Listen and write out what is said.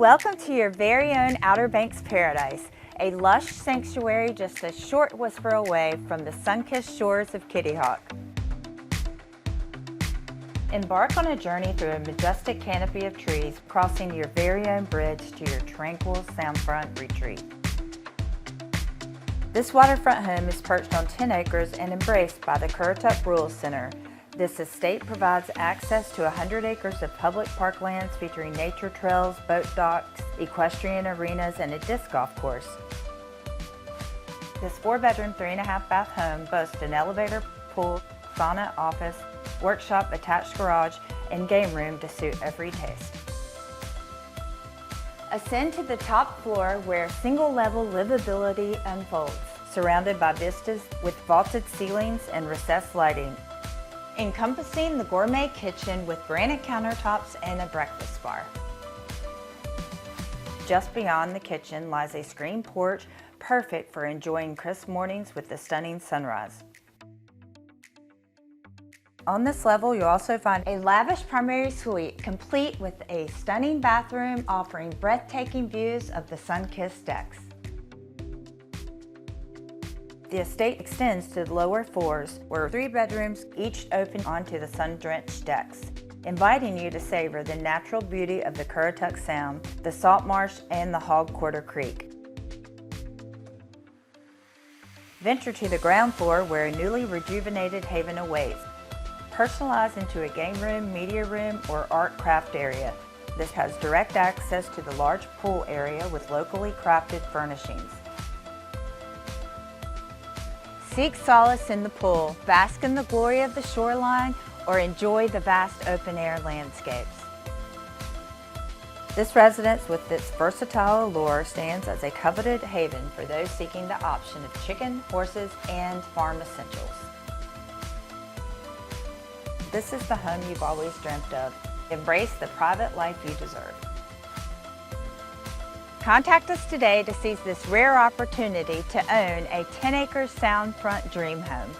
Welcome to your very own Outer Banks paradise, a lush sanctuary just a short whisper away from the sun-kissed shores of Kitty Hawk. Embark on a journey through a majestic canopy of trees, crossing your very own bridge to your tranquil soundfront retreat. This waterfront home is perched on 10 acres and embraced by the Currituck Rural Center. This estate provides access to 100 acres of public parklands featuring nature trails, boat docks, equestrian arenas, and a disc golf course. This 4-bedroom, 3.5-bath home boasts an elevator, pool, sauna, office, workshop, attached garage, and game room to suit every taste. Ascend to the top floor where single-level livability unfolds, surrounded by vistas with vaulted ceilings and recessed lighting, encompassing the gourmet kitchen with granite countertops and a breakfast bar. Just beyond the kitchen lies a screened porch, perfect for enjoying crisp mornings with the stunning sunrise. On this level, you'll also find a lavish primary suite, complete with a stunning bathroom offering breathtaking views of the sun-kissed decks. The estate extends to the lower floors, where 3 bedrooms each open onto the sun-drenched decks, inviting you to savor the natural beauty of the Currituck Sound, the salt marsh, and the Hog Quarter Creek. Venture to the ground floor where a newly rejuvenated haven awaits. Personalize into a game room, media room, or art craft area. This has direct access to the large pool area with locally crafted furnishings. Seek solace in the pool, bask in the glory of the shoreline, or enjoy the vast open-air landscapes. This residence with its versatile allure stands as a coveted haven for those seeking the option of chicken, horses, and farm essentials. This is the home you've always dreamt of. Embrace the private life you deserve. Contact us today to seize this rare opportunity to own a 10-acre soundfront dream home.